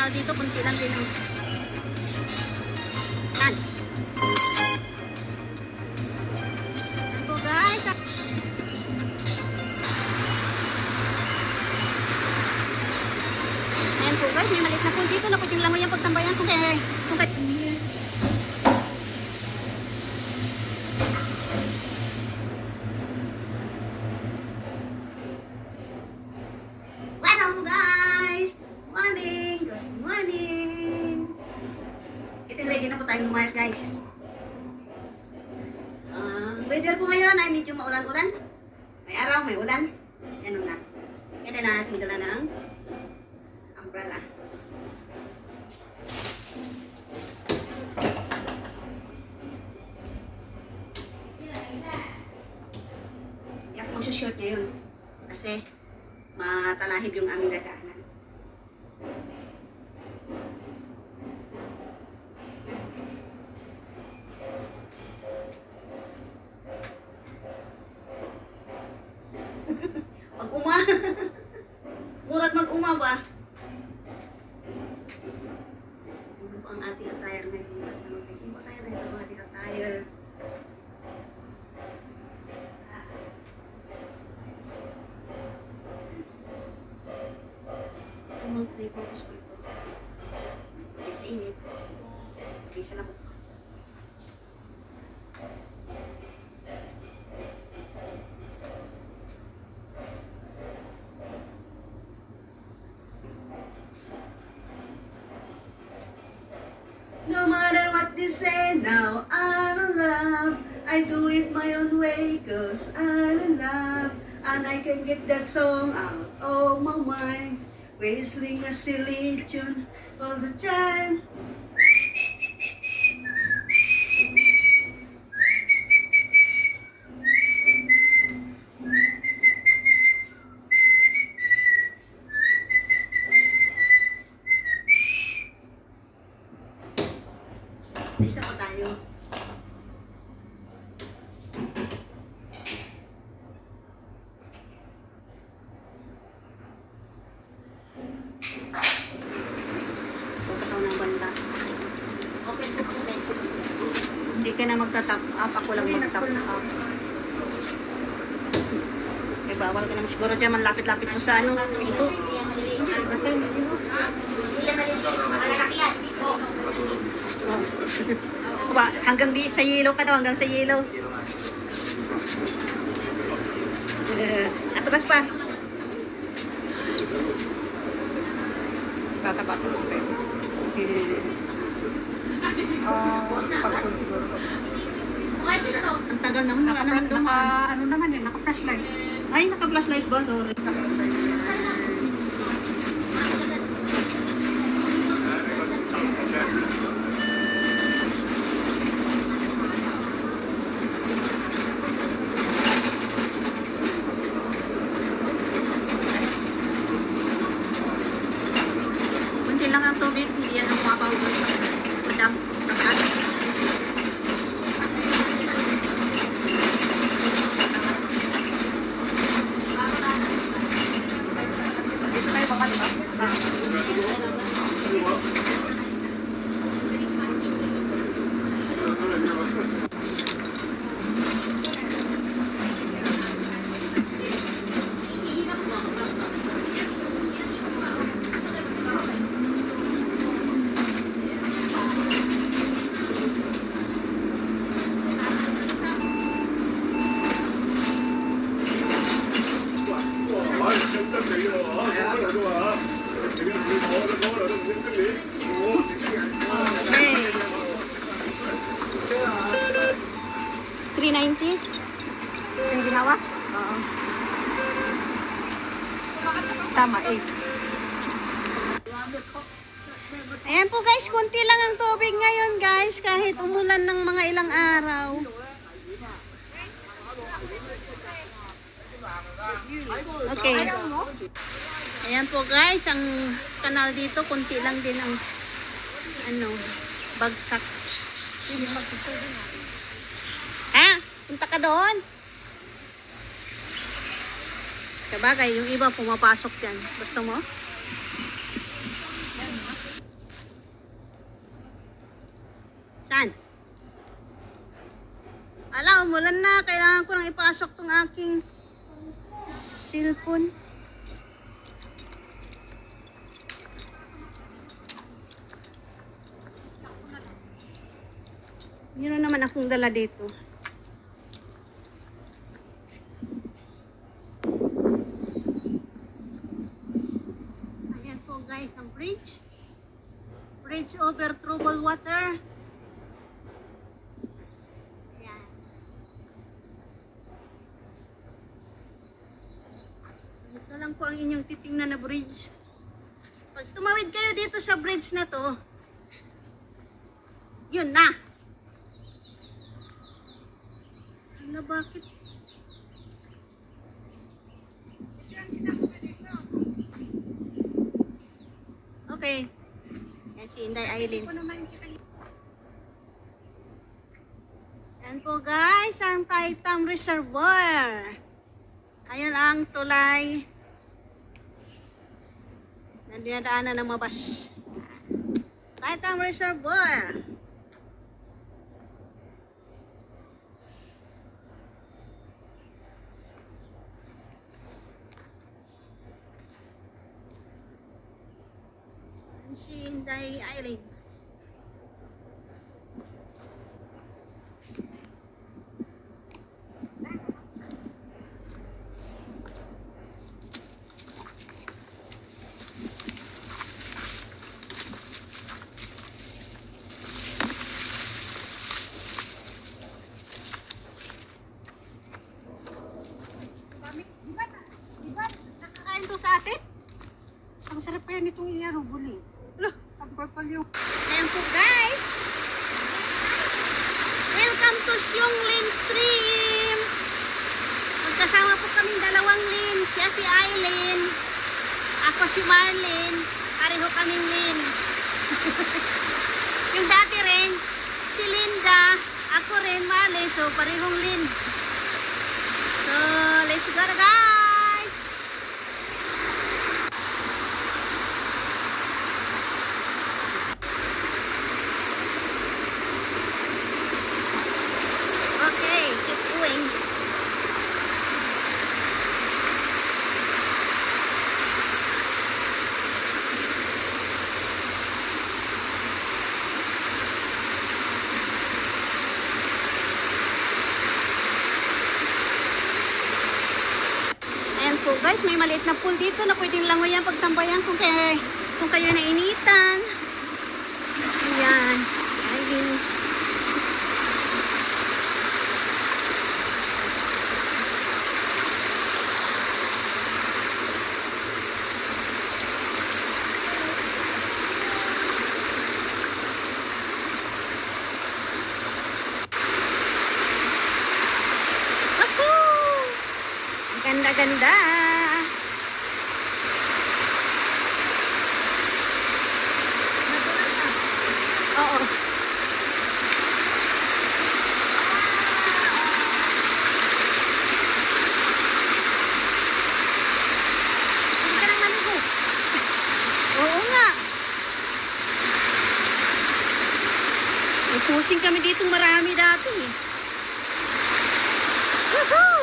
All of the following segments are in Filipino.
kanal dito, kunti lang din ang yan. So guys, ayan po guys, may maliit na po dito na pwedeng lamay ang pagtambayan kung kaya hello guys! Morning! Good morning! Iting ready na po tayong lumayas guys. Weather po ngayon ay medyo maulan-ulan. May araw, may ulan. Ganun lang. Kaya na natin dala ng umbrella. Yak magsushort ngayon. Kasi matalahib yung aming dadaanan. Mag-uma. Murag mag-uma ba? Ano po ang ating attire ngayon? Magiging po tayo dahil ang ating attire. Mag-focus ko ito. Sa init. Sa lamok. No matter what they say now, I'm in love. I do it my own way, cause I'm in love. And I can get that song out of my mind. Whistling a silly tune all the time. Isa pa tayo. Hindi ka na magta-top up. Ako lang mag-top up. Eh, bawal ka naman siguro dyan. Manlapit-lapit mo sa ano. Ito. Basta hindi mo. Ba, hanggang di sa yellow ka daw. Hanggang sa yellow. Atras pa. Tataba ko lang rin. Pagkakul siguro ko. Ang tagal naman. Wala naman doon. Ano naman yun, naka-flashlight. Ay, naka-flashlight ba? Sorry. Kunti lang ang tubig. Hindi yan ang mapawag sa dam. Sa taas. Dito tayo baka diba? Hey. 390? Yung ginawa? Oo. Tama, 8. Ayan po guys, kunti lang ang tubig ngayon guys, kahit umulan ng mga ilang araw. Okay. Ayan po guys, ang kanal dito, kunti lang din ang ano, bagsak. Ha? Punta ka doon? Sabagay, yung iba pumapasok dyan. Gusto mo? Saan? Ala, umulan na. Kailangan ko nang ipasok tong aking cellphone. Meron naman akong dala dito. Ayan po guys, ang bridge. Bridge over troubled water. Ayan. Ito lang po ang inyong titingnan na bridge. Pag tumawid kayo dito sa bridge na to, yun na. Ano, bakit? Okay. Yan si Inday Aileen. Yan po guys, ang Taitam Reservoir. Ayan ang tulay na dinadaanan ng mga bus. Taitam Reservoir. Si Inday Aileen. Diba, nakakain to sa atin? Ang sarap kaya nitong iarubuli. Ang purple yung... Ayan po guys. Welcome to Yonglin Stream. Magkasama po kaming dalawang Lin. Siya si Aileen. Ako si Marlene. Pareho kaming Lin. Yung dati rin, si Linda. Ako rin, Marlene. So, parehong Lin. So, let's go na guys. Okay, keep going. Ayan po guys, may maliit na pool dito na pwedeng langoyan pagtambayan kung kayo nainitan. Ayan. Ayan. Ganda-ganda. Oo. Hindi ka nang maligo. Oo nga. May pusing kami dito marami dati. Woohoo!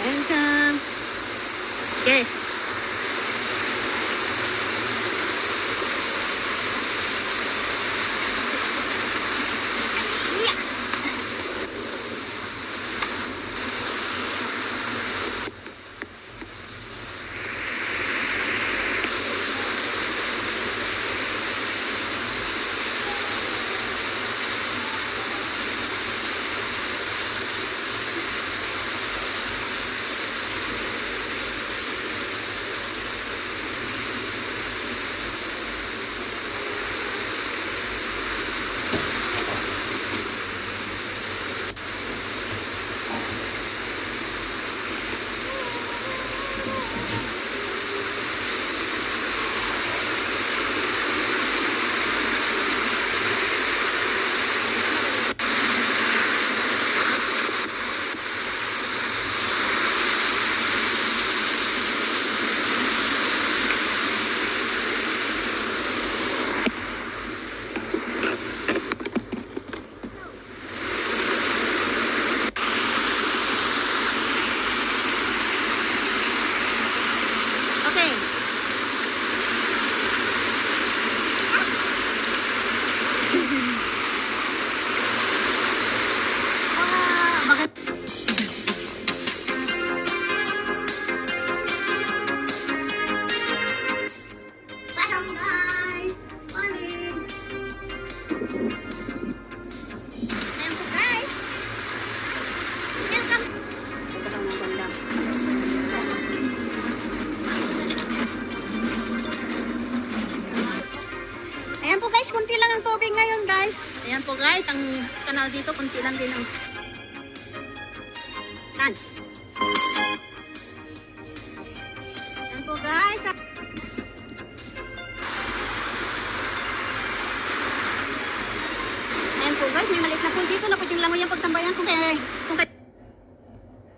Welcome. Okay. Yeah. ngayon guys. Ayan po guys, ang kanal dito, kunti lang din ang... Yan. Ayan po guys. Ayan po guys, may maliit na pool dito. Lapit yung langoy yung pagtambayan kung kaya